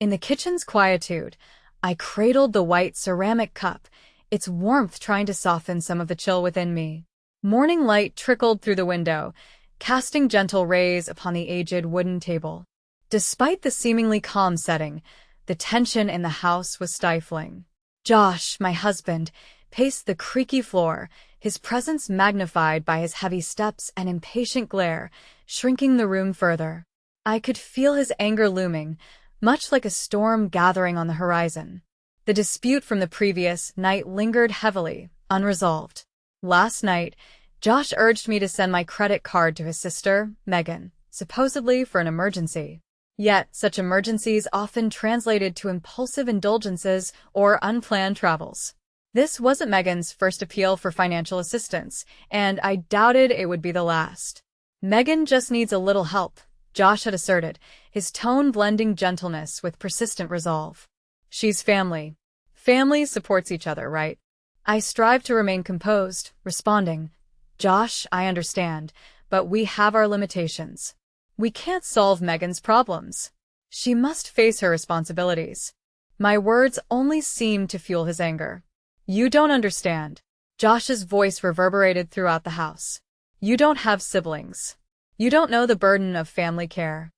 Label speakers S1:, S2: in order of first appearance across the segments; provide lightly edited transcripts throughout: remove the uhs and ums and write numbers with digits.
S1: In the kitchen's quietude, I cradled the white ceramic cup, its warmth trying to soften some of the chill within me. Morning light trickled through the window, casting gentle rays upon the aged wooden table. Despite the seemingly calm setting, the tension in the house was stifling. Josh, my husband, paced the creaky floor, his presence magnified by his heavy steps and impatient glare, shrinking the room further. I could feel his anger looming, much like a storm gathering on the horizon. The dispute from the previous night lingered heavily, unresolved. Last night, Josh urged me to send my credit card to his sister, Megan, supposedly for an emergency. Yet, such emergencies often translated to impulsive indulgences or unplanned travels. This wasn't Megan's first appeal for financial assistance, and I doubted it would be the last. Megan just needs a little help, Josh had asserted, his tone blending gentleness with persistent resolve. She's family. Family supports each other, right? I strive to remain composed, responding, Josh, I understand, but we have our limitations. We can't solve Megan's problems. She must face her responsibilities. My words only seemed to fuel his anger. You don't understand. Josh's voice reverberated throughout the house. You don't have siblings. You don't know the burden of family care.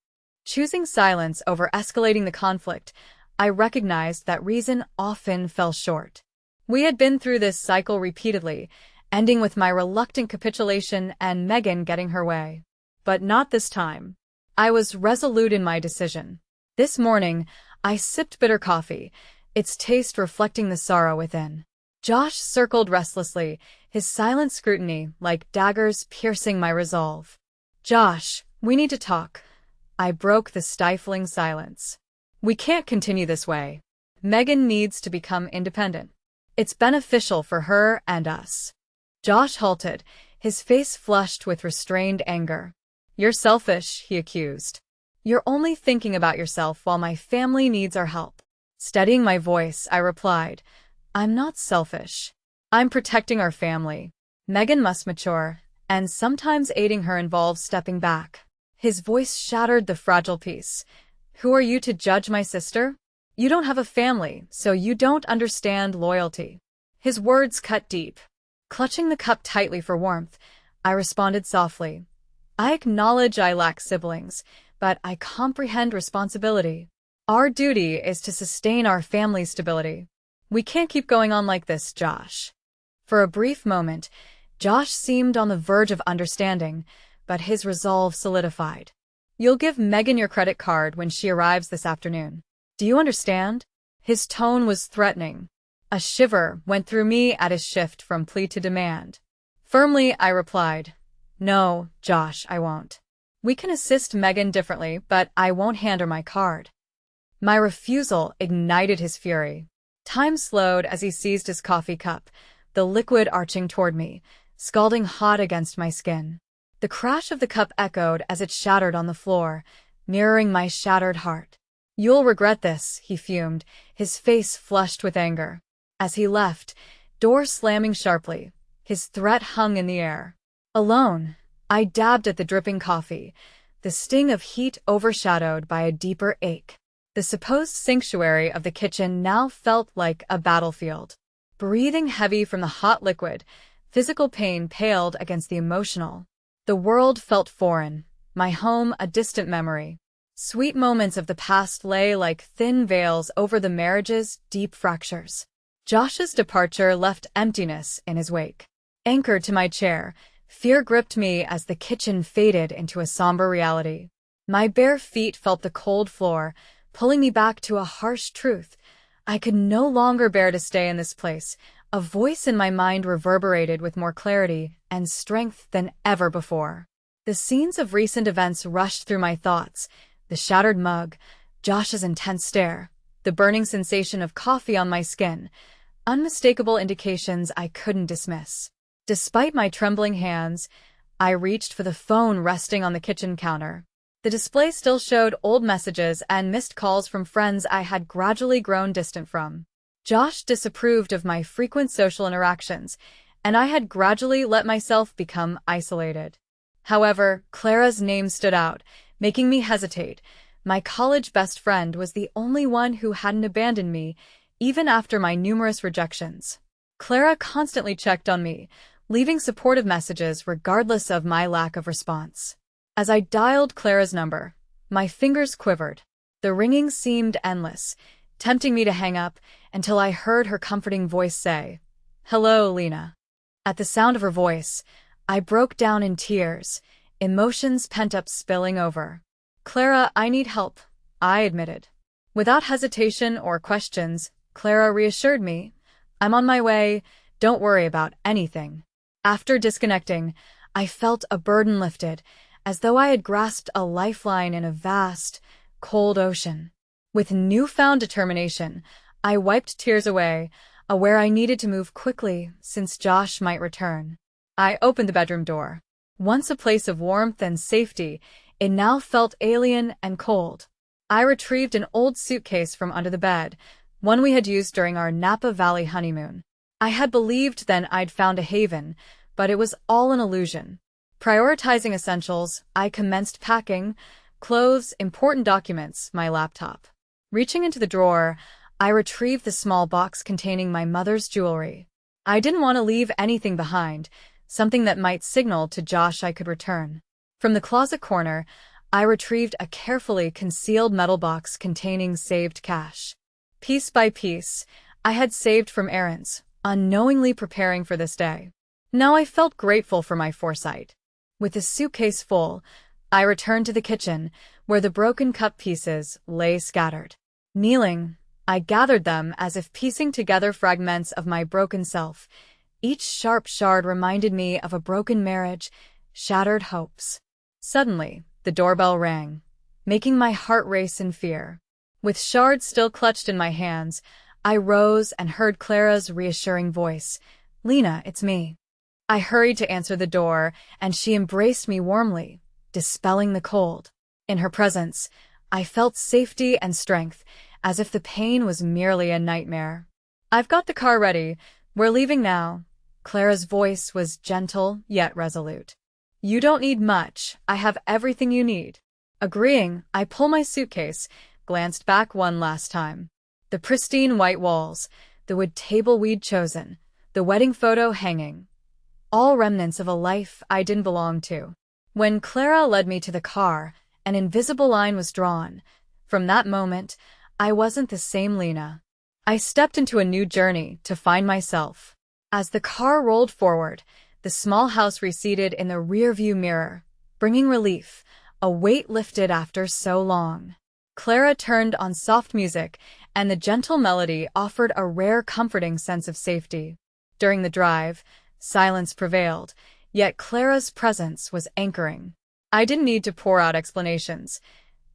S1: Choosing silence over escalating the conflict, I recognized that reason often fell short. We had been through this cycle repeatedly, ending with my reluctant capitulation and Megan getting her way. But not this time. I was resolute in my decision. This morning, I sipped bitter coffee, its taste reflecting the sorrow within. Josh circled restlessly, his silent scrutiny like daggers piercing my resolve. Josh, we need to talk. I broke the stifling silence. We can't continue this way. Megan needs to become independent. It's beneficial for her and us. Josh halted, his face flushed with restrained anger. You're selfish, he accused. You're only thinking about yourself while my family needs our help. Steadying my voice, I replied, I'm not selfish. I'm protecting our family. Megan must mature, and sometimes aiding her involves stepping back. His voice shattered the fragile peace. Who are you to judge my sister? You don't have a family, so you don't understand loyalty. His words cut deep. Clutching the cup tightly for warmth, I responded softly. I acknowledge I lack siblings, but I comprehend responsibility. Our duty is to sustain our family's stability. We can't keep going on like this, Josh. For a brief moment, Josh seemed on the verge of understanding, but his resolve solidified. You'll give Megan your credit card when she arrives this afternoon. Do you understand? His tone was threatening. A shiver went through me at his shift from plea to demand. Firmly, I replied, No, Josh, I won't. We can assist Megan differently, but I won't hand her my card. My refusal ignited his fury. Time slowed as he seized his coffee cup, the liquid arching toward me, scalding hot against my skin. The crash of the cup echoed as it shattered on the floor, mirroring my shattered heart. You'll regret this, he fumed, his face flushed with anger. As he left, door slamming sharply, his threat hung in the air. Alone, I dabbed at the dripping coffee, the sting of heat overshadowed by a deeper ache. The supposed sanctuary of the kitchen now felt like a battlefield. Breathing heavy from the hot liquid, physical pain paled against the emotional. The world felt foreign, my home a distant memory. Sweet moments of the past lay like thin veils over the marriage's deep fractures. Josh's departure left emptiness in his wake. Anchored to my chair, fear gripped me as the kitchen faded into a somber reality. My bare feet felt the cold floor, pulling me back to a harsh truth. I could no longer bear to stay in this place. A voice in my mind reverberated with more clarity and strength than ever before. The scenes of recent events rushed through my thoughts. The shattered mug, Josh's intense stare, the burning sensation of coffee on my skin, unmistakable indications I couldn't dismiss. Despite my trembling hands, I reached for the phone resting on the kitchen counter. The display still showed old messages and missed calls from friends I had gradually grown distant from. Josh disapproved of my frequent social interactions, and I had gradually let myself become isolated. However, Clara's name stood out, making me hesitate, my college best friend was the only one who hadn't abandoned me, even after my numerous rejections. Clara constantly checked on me, leaving supportive messages regardless of my lack of response. As I dialed Clara's number, my fingers quivered. The ringing seemed endless, tempting me to hang up until I heard her comforting voice say, "Hello, Lena." At the sound of her voice, I broke down in tears, emotions pent up spilling over. "Clara, I need help," I admitted. Without hesitation or questions, Clara reassured me, "I'm on my way, don't worry about anything." After disconnecting, I felt a burden lifted, as though I had grasped a lifeline in a vast, cold ocean. With newfound determination, I wiped tears away, aware I needed to move quickly since Josh might return. I opened the bedroom door. Once a place of warmth and safety, it now felt alien and cold. I retrieved an old suitcase from under the bed, one we had used during our Napa Valley honeymoon. I had believed then I'd found a haven, but it was all an illusion. Prioritizing essentials, I commenced packing: clothes, important documents, my laptop. Reaching into the drawer, I retrieved the small box containing my mother's jewelry. I didn't want to leave anything behind, something that might signal to Josh I could return. From the closet corner, I retrieved a carefully concealed metal box containing saved cash. Piece by piece, I had saved from errands, unknowingly preparing for this day. Now I felt grateful for my foresight. With the suitcase full, I returned to the kitchen, where the broken cup pieces lay scattered. Kneeling, I gathered them as if piecing together fragments of my broken self. Each sharp shard reminded me of a broken marriage, shattered hopes. Suddenly, the doorbell rang, making my heart race in fear. With shards still clutched in my hands, I rose and heard Clara's reassuring voice, "Lena, it's me." I hurried to answer the door, and she embraced me warmly, dispelling the cold. In her presence, I felt safety and strength, as if the pain was merely a nightmare. "I've got the car ready. We're leaving now." Clara's voice was gentle yet resolute. "You don't need much. I have everything you need." Agreeing, I pulled my suitcase, glanced back one last time. The pristine white walls, the wood table we'd chosen, the wedding photo hanging, all remnants of a life I didn't belong to. When Clara led me to the car, an invisible line was drawn. From that moment, I wasn't the same Lena. I stepped into a new journey to find myself. As the car rolled forward, the small house receded in the rearview mirror, bringing relief, a weight lifted after so long. Clara turned on soft music, and the gentle melody offered a rare comforting sense of safety. During the drive, silence prevailed, yet Clara's presence was anchoring. I didn't need to pour out explanations.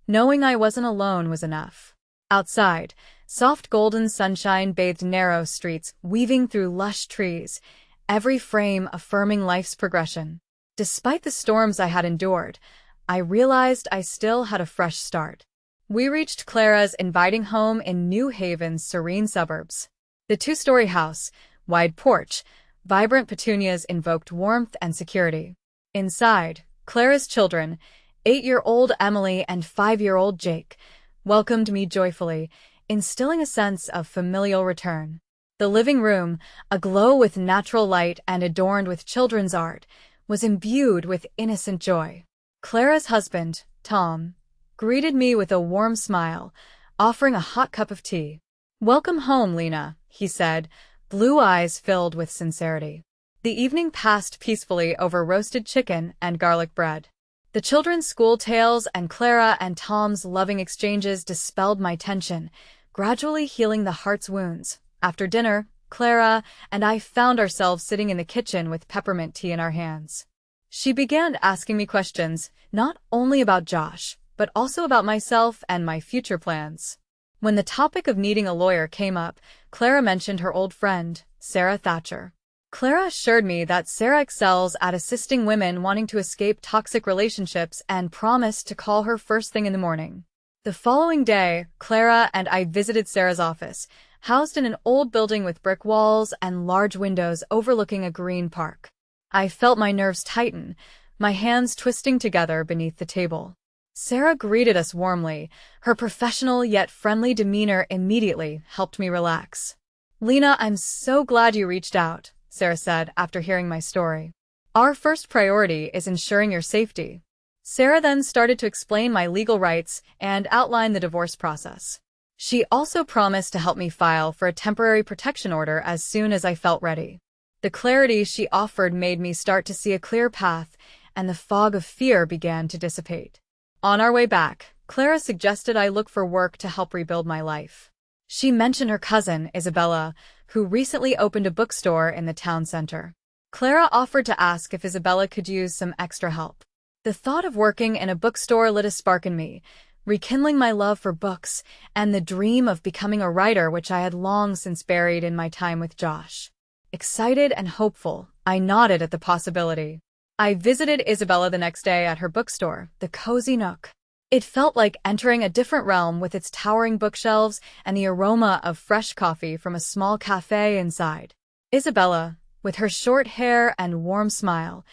S1: Knowing I wasn't alone was enough. Outside, soft golden sunshine bathed narrow streets, weaving through lush trees, every frame affirming life's progression. Despite the storms I had endured, I realized I still had a fresh start. We reached Clara's inviting home in New Haven's serene suburbs. The two-story house, wide porch, vibrant petunias invoked warmth and security. Inside, Clara's children, 8-year-old Emily and 5-year-old Jake, welcomed me joyfully, instilling a sense of familial return. The living room, aglow with natural light and adorned with children's art, was imbued with innocent joy. Clara's husband, Tom, greeted me with a warm smile, offering a hot cup of tea. "Welcome home, Lena," he said, blue eyes filled with sincerity. The evening passed peacefully over roasted chicken and garlic bread. The children's school tales and Clara and Tom's loving exchanges dispelled my tension, gradually healing the heart's wounds. After dinner, Clara and I found ourselves sitting in the kitchen with peppermint tea in our hands. She began asking me questions, not only about Josh, but also about myself and my future plans. When the topic of needing a lawyer came up, Clara mentioned her old friend, Sarah Thatcher. Clara assured me that Sarah excels at assisting women wanting to escape toxic relationships and promised to call her first thing in the morning. The following day, Clara and I visited Sarah's office, housed in an old building with brick walls and large windows overlooking a green park. I felt my nerves tighten, my hands twisting together beneath the table. Sarah greeted us warmly. Her professional yet friendly demeanor immediately helped me relax. "Lena, I'm so glad you reached out," Sarah said after hearing my story. "Our first priority is ensuring your safety." Sarah then started to explain my legal rights and outline the divorce process. She also promised to help me file for a temporary protection order as soon as I felt ready. The clarity she offered made me start to see a clear path, and the fog of fear began to dissipate. On our way back, Clara suggested I look for work to help rebuild my life. She mentioned her cousin, Isabella, who recently opened a bookstore in the town center. Clara offered to ask if Isabella could use some extra help. The thought of working in a bookstore lit a spark in me, rekindling my love for books and the dream of becoming a writer which I had long since buried in my time with Josh. Excited and hopeful, I nodded at the possibility. I visited Isabella the next day at her bookstore, the Cozy Nook. It felt like entering a different realm with its towering bookshelves and the aroma of fresh coffee from a small cafe inside. Isabella, with her short hair and warm smile,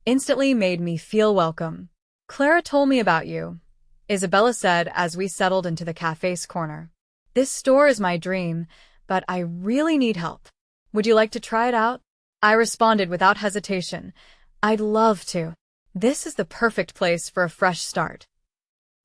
S1: instantly made me feel welcome. "Clara told me about you," Isabella said as we settled into the cafe's corner. "This store is my dream, but I really need help. Would you like to try it out?" I responded without hesitation. "I'd love to. This is the perfect place for a fresh start."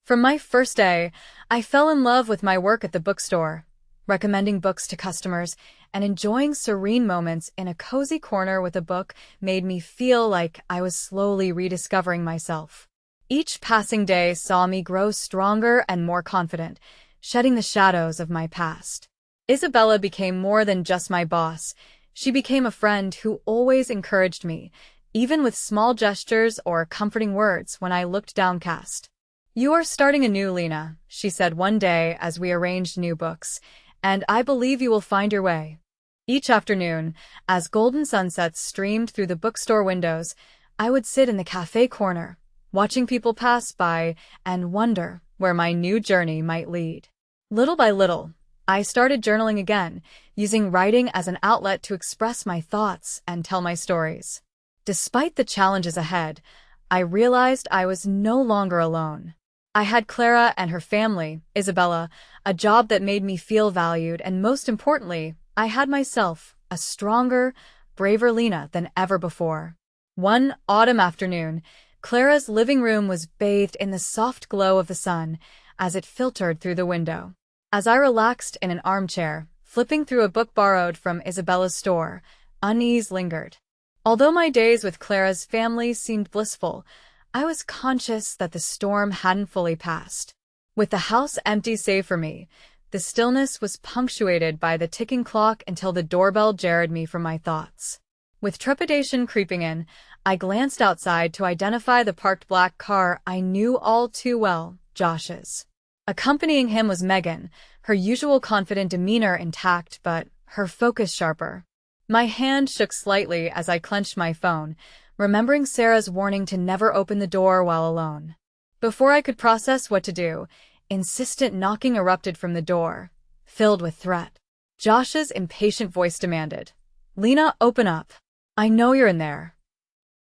S1: From my first day, I fell in love with my work at the bookstore, recommending books to customers and enjoying serene moments in a cozy corner with a book made me feel like I was slowly rediscovering myself. Each passing day saw me grow stronger and more confident, shedding the shadows of my past. Isabella became more than just my boss. She became a friend who always encouraged me, even with small gestures or comforting words when I looked downcast. "You are starting anew, Lena," she said one day as we arranged new books, "and I believe you will find your way." Each afternoon, as golden sunsets streamed through the bookstore windows, I would sit in the cafe corner, watching people pass by and wonder where my new journey might lead. Little by little, I started journaling again, using writing as an outlet to express my thoughts and tell my stories. Despite the challenges ahead, I realized I was no longer alone. I had Clara and her family, Isabella, a job that made me feel valued, and most importantly, I had myself, a stronger, braver Lena than ever before. One autumn afternoon, Clara's living room was bathed in the soft glow of the sun as it filtered through the window. As I relaxed in an armchair, flipping through a book borrowed from Isabella's store, unease lingered. Although my days with Clara's family seemed blissful, I was conscious that the storm hadn't fully passed. With the house empty save for me, the stillness was punctuated by the ticking clock until the doorbell jarred me from my thoughts. With trepidation creeping in, I glanced outside to identify the parked black car I knew all too well, Josh's. Accompanying him was Megan, her usual confident demeanor intact but her focus sharper. My hand shook slightly as I clenched my phone, remembering Sarah's warning to never open the door while alone. Before I could process what to do, insistent knocking erupted from the door, filled with threat. Josh's impatient voice demanded, "Lena, open up. I know you're in there."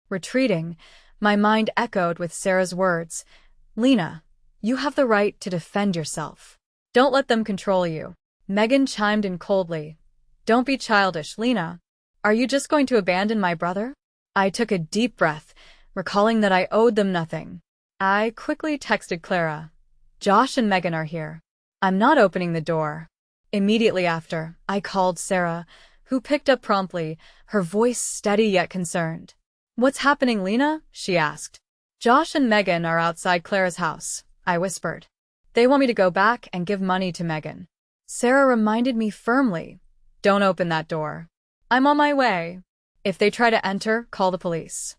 S1: Retreating, my mind echoed with Sarah's words, "Lena, you have the right to defend yourself. Don't let them control you." Megan chimed in coldly, "Don't be childish, Lena. Are you just going to abandon my brother?" I took a deep breath, recalling that I owed them nothing. I quickly texted Clara, "Josh and Megan are here. I'm not opening the door." Immediately after, I called Sarah, who picked up promptly, her voice steady yet concerned. "What's happening, Lena?" she asked. "Josh and Megan are outside Clara's house," I whispered. "They want me to go back and give money to Megan." Sarah reminded me firmly, "Don't open that door. I'm on my way. If they try to enter, call the police."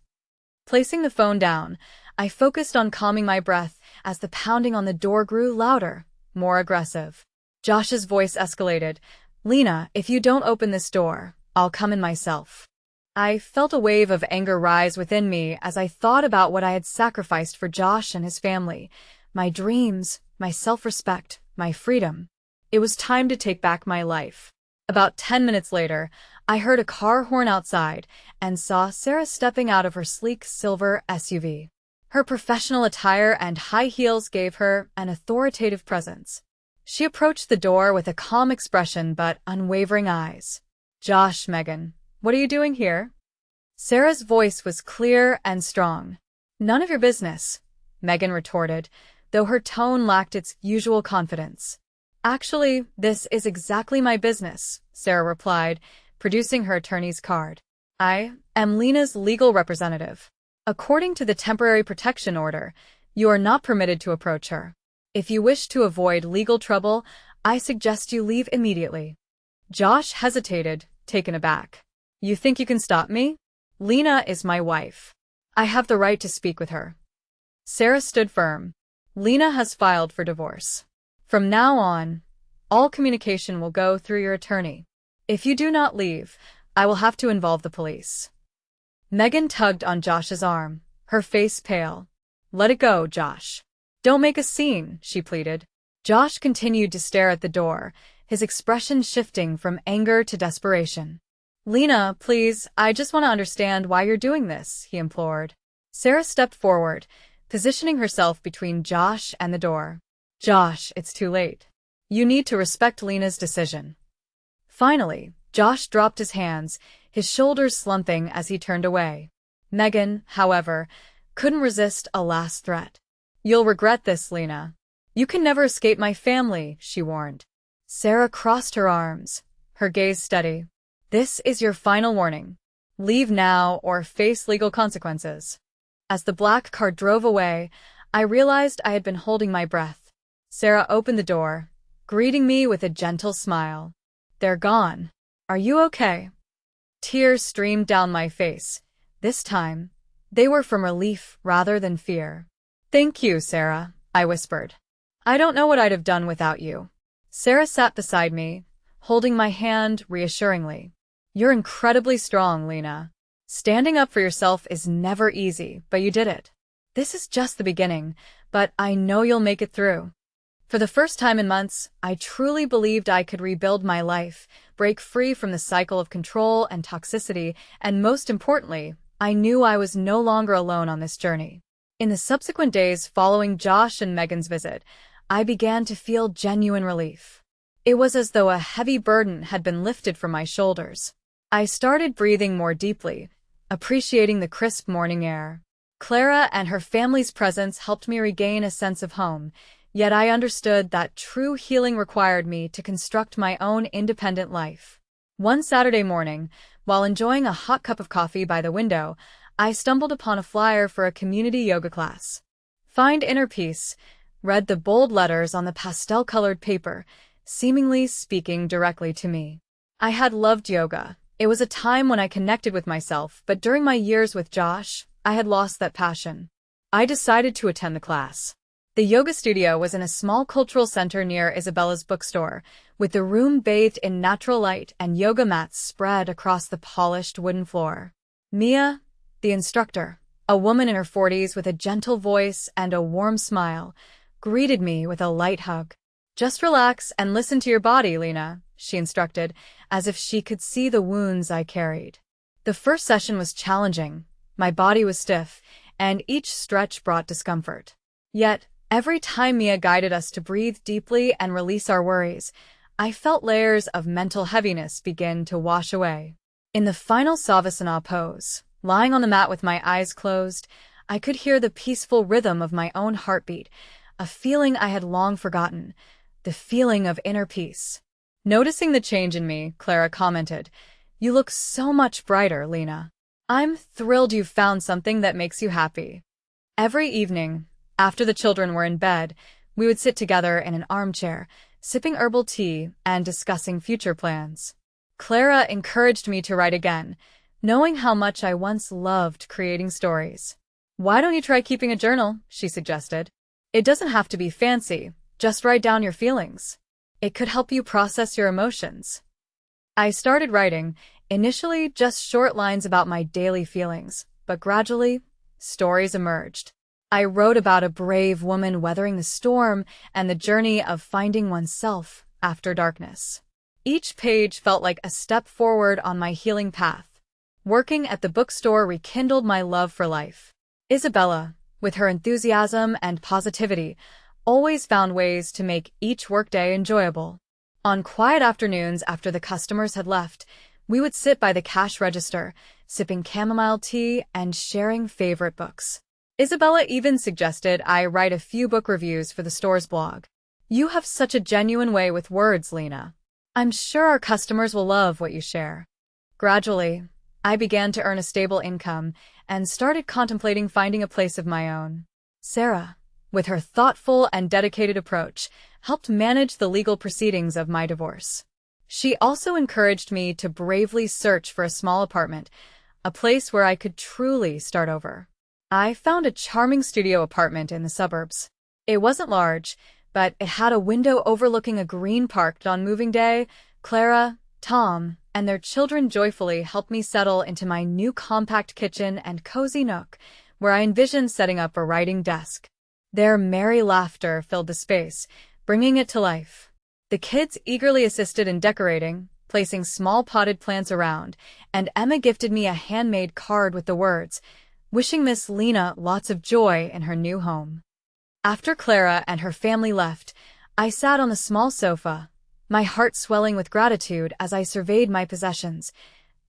S1: Placing the phone down, I focused on calming my breath as the pounding on the door grew louder, more aggressive. Josh's voice escalated, "Lena, if you don't open this door, I'll come in myself." I felt a wave of anger rise within me as I thought about what I had sacrificed for Josh and his family, my dreams, my self-respect, my freedom. It was time to take back my life. About 10 minutes later, I heard a car horn outside and saw Sarah stepping out of her sleek silver SUV. Her professional attire and high heels gave her an authoritative presence. She approached the door with a calm expression but unwavering eyes. "Josh, Megan, what are you doing here?" Sarah's voice was clear and strong. "None of your business," Megan retorted, though her tone lacked its usual confidence. "Actually, this is exactly my business," Sarah replied, producing her attorney's card. "I am Lena's legal representative. According to the temporary protection order, you are not permitted to approach her. If you wish to avoid legal trouble, I suggest you leave immediately." Josh hesitated, taken aback. "You think you can stop me? Lena is my wife. I have the right to speak with her." Sarah stood firm. "Lena has filed for divorce. From now on, all communication will go through your attorney. If you do not leave, I will have to involve the police." Megan tugged on Josh's arm, her face pale. "Let it go, Josh. Don't make a scene," she pleaded. Josh continued to stare at the door, his expression shifting from anger to desperation. "Lena, please, I just want to understand why you're doing this," he implored. Sarah stepped forward, positioning herself between Josh and the door. "Josh, it's too late. You need to respect Lena's decision." Finally, Josh dropped his hands, his shoulders slumping as he turned away. Megan, however, couldn't resist a last threat. "You'll regret this, Lena. You can never escape my family," she warned. Sarah crossed her arms, her gaze steady. "This is your final warning. Leave now or face legal consequences." As the black car drove away, I realized I had been holding my breath. Sarah opened the door, greeting me with a gentle smile. "They're gone. Are you okay?" Tears streamed down my face. This time, they were from relief rather than fear. "Thank you, Sarah," I whispered. "I don't know what I'd have done without you." Sarah sat beside me, holding my hand reassuringly. "You're incredibly strong, Lena. Standing up for yourself is never easy, but you did it. This is just the beginning, but I know you'll make it through." For the first time in months, I truly believed I could rebuild my life, break free from the cycle of control and toxicity, and most importantly, I knew I was no longer alone on this journey. In the subsequent days following Josh and Megan's visit, I began to feel genuine relief. It was as though a heavy burden had been lifted from my shoulders. I started breathing more deeply, appreciating the crisp morning air. Clara and her family's presence helped me regain a sense of home, yet I understood that true healing required me to construct my own independent life. One Saturday morning, while enjoying a hot cup of coffee by the window, I stumbled upon a flyer for a community yoga class. "Find inner peace," read the bold letters on the pastel-colored paper, seemingly speaking directly to me. I had loved yoga. It was a time when I connected with myself, but during my years with Josh, I had lost that passion. I decided to attend the class. The yoga studio was in a small cultural center near Isabella's bookstore, with the room bathed in natural light and yoga mats spread across the polished wooden floor. Mia, the instructor, a woman in her 40s with a gentle voice and a warm smile, greeted me with a light hug. "Just relax and listen to your body, Lena," she instructed, as if she could see the wounds I carried. The first session was challenging. My body was stiff, and each stretch brought discomfort. Yet, every time Mia guided us to breathe deeply and release our worries, I felt layers of mental heaviness begin to wash away. In the final Savasana pose, lying on the mat with my eyes closed, I could hear the peaceful rhythm of my own heartbeat, a feeling I had long forgotten, the feeling of inner peace. Noticing the change in me, Clara commented, "You look so much brighter, Lena. I'm thrilled you found something that makes you happy." Every evening, after the children were in bed, we would sit together in an armchair, sipping herbal tea and discussing future plans. Clara encouraged me to write again, knowing how much I once loved creating stories. "Why don't you try keeping a journal?" she suggested. "It doesn't have to be fancy, just write down your feelings. It could help you process your emotions." I started writing, initially just short lines about my daily feelings, but gradually, stories emerged. I wrote about a brave woman weathering the storm and the journey of finding oneself after darkness. Each page felt like a step forward on my healing path. Working at the bookstore rekindled my love for life. Isabella, with her enthusiasm and positivity, always found ways to make each workday enjoyable. On quiet afternoons after the customers had left, we would sit by the cash register, sipping chamomile tea and sharing favorite books. Isabella even suggested I write a few book reviews for the store's blog. "You have such a genuine way with words, Lena. I'm sure our customers will love what you share." Gradually, I began to earn a stable income and started contemplating finding a place of my own. Sarah, with her thoughtful and dedicated approach, helped manage the legal proceedings of my divorce. She also encouraged me to bravely search for a small apartment, a place where I could truly start over. I found a charming studio apartment in the suburbs. It wasn't large, but it had a window overlooking a green park. On moving day, Clara, Tom, and their children joyfully helped me settle into my new compact kitchen and cozy nook, where I envisioned setting up a writing desk. Their merry laughter filled the space, bringing it to life. The kids eagerly assisted in decorating, placing small potted plants around, and Emma gifted me a handmade card with the words, "Wishing Miss Lena lots of joy in her new home." After Clara and her family left, I sat on the small sofa, my heart swelling with gratitude as I surveyed my possessions.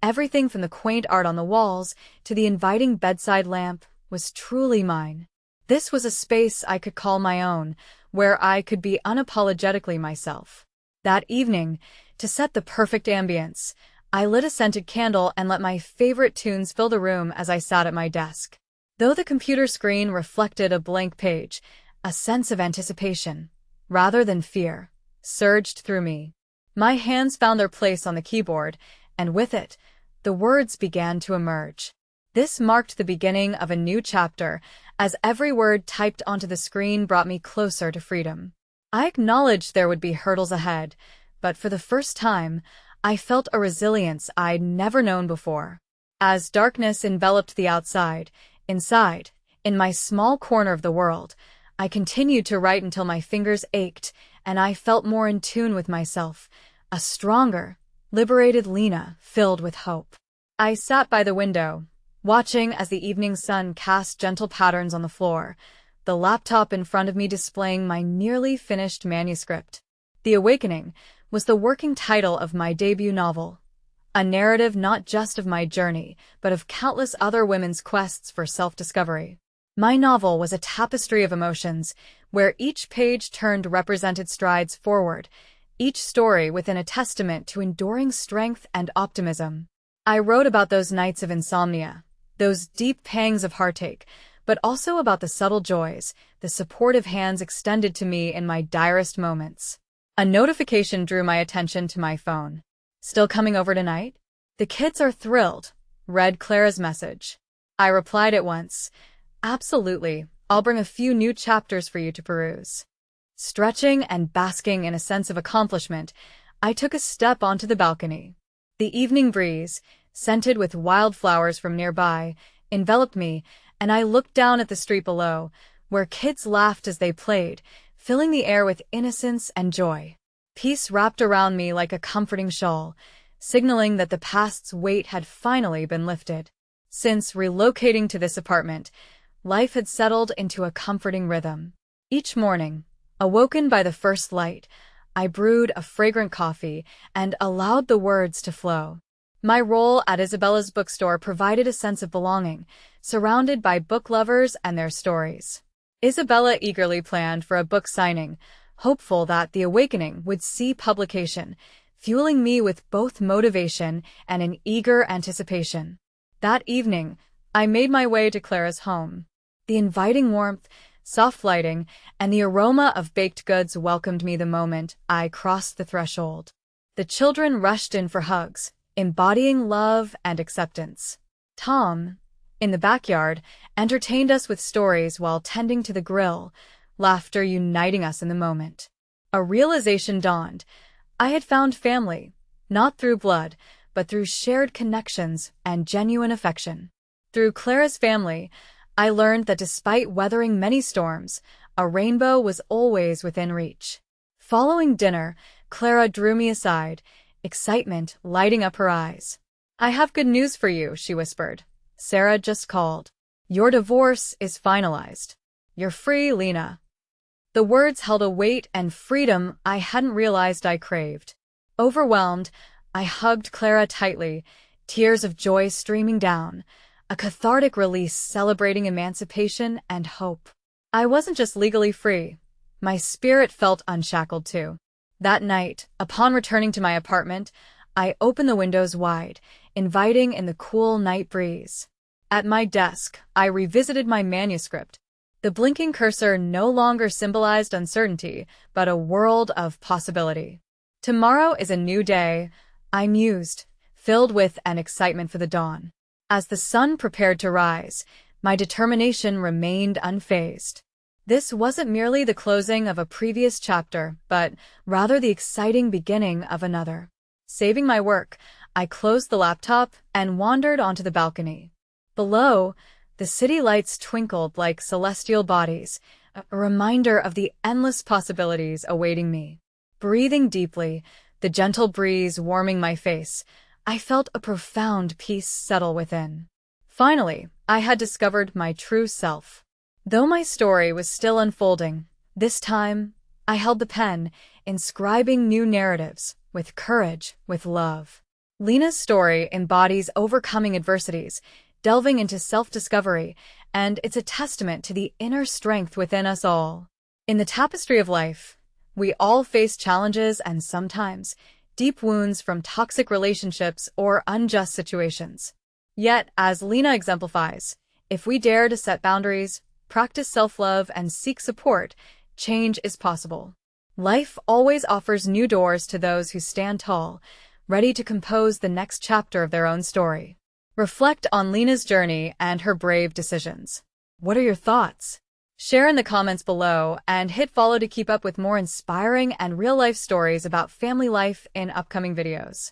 S1: Everything from the quaint art on the walls to the inviting bedside lamp was truly mine. This was a space I could call my own, where I could be unapologetically myself. That evening, to set the perfect ambience, I lit a scented candle and let my favorite tunes fill the room as I sat at my desk. Though the computer screen reflected a blank page, a sense of anticipation, rather than fear, surged through me. My hands found their place on the keyboard, and with it, the words began to emerge. This marked the beginning of a new chapter, as every word typed onto the screen brought me closer to freedom. I acknowledged there would be hurdles ahead, but for the first time, I felt a resilience I'd never known before. As darkness enveloped the outside, inside, in my small corner of the world, I continued to write until my fingers ached and I felt more in tune with myself, a stronger, liberated Lena filled with hope. I sat by the window, watching as the evening sun cast gentle patterns on the floor, the laptop in front of me displaying my nearly finished manuscript. The Awakening was the working title of my debut novel, a narrative not just of my journey, but of countless other women's quests for self-discovery. My novel was a tapestry of emotions, where each page turned represented strides forward, each story within a testament to enduring strength and optimism. I wrote about those nights of insomnia, those deep pangs of heartache, but also about the subtle joys, the supportive hands extended to me in my direst moments. A notification drew my attention to my phone. "Still coming over tonight?" "The kids are thrilled," read Clara's message. I replied at once, "Absolutely, I'll bring a few new chapters for you to peruse." Stretching and basking in a sense of accomplishment, I took a step onto the balcony. The evening breeze, scented with wildflowers from nearby, enveloped me, and I looked down at the street below, where kids laughed as they played, filling the air with innocence and joy. Peace wrapped around me like a comforting shawl, signaling that the past's weight had finally been lifted. Since relocating to this apartment, life had settled into a comforting rhythm. Each morning, awoken by the first light, I brewed a fragrant coffee and allowed the words to flow. My role at Isabella's bookstore provided a sense of belonging, surrounded by book lovers and their stories. Isabella eagerly planned for a book signing, hopeful that The Awakening would see publication, fueling me with both motivation and an eager anticipation. That evening, I made my way to Clara's home. The inviting warmth, soft lighting, and the aroma of baked goods welcomed me the moment I crossed the threshold. The children rushed in for hugs, embodying love and acceptance. Tom, in the backyard, entertained us with stories while tending to the grill, laughter uniting us in the moment. A realization dawned. I had found family, not through blood, but through shared connections and genuine affection. Through Clara's family, I learned that despite weathering many storms, a rainbow was always within reach. Following dinner, Clara drew me aside, excitement lighting up her eyes. "I have good news for you," she whispered. "Sarah just called." Your divorce is finalized. You're free, Lena. The words held a weight and freedom I hadn't realized I craved. Overwhelmed, I hugged Clara tightly, tears of joy streaming down, a cathartic release celebrating emancipation and hope. I wasn't just legally free. My spirit felt unshackled too. That night, upon returning to my apartment, I opened the windows wide, inviting in the cool night breeze. At my desk, I revisited my manuscript. The blinking cursor no longer symbolized uncertainty, but a world of possibility. Tomorrow is a new day, I mused, filled with an excitement for the dawn. As the sun prepared to rise, my determination remained unfazed. This wasn't merely the closing of a previous chapter, but rather the exciting beginning of another. Saving my work, I closed the laptop and wandered onto the balcony. Below, the city lights twinkled like celestial bodies, a reminder of the endless possibilities awaiting me. Breathing deeply, the gentle breeze warming my face, I felt a profound peace settle within. Finally, I had discovered my true self. Though my story was still unfolding, this time I held the pen, inscribing new narratives, with courage, with love. Lena's story embodies overcoming adversities, delving into self-discovery, and it's a testament to the inner strength within us all. In the tapestry of life, we all face challenges and sometimes deep wounds from toxic relationships or unjust situations. Yet, as Lena exemplifies, if we dare to set boundaries, practice self-love, and seek support, change is possible. Life always offers new doors to those who stand tall, ready to compose the next chapter of their own story. Reflect on Lena's journey and her brave decisions. What are your thoughts? Share in the comments below and hit follow to keep up with more inspiring and real-life stories about family life in upcoming videos.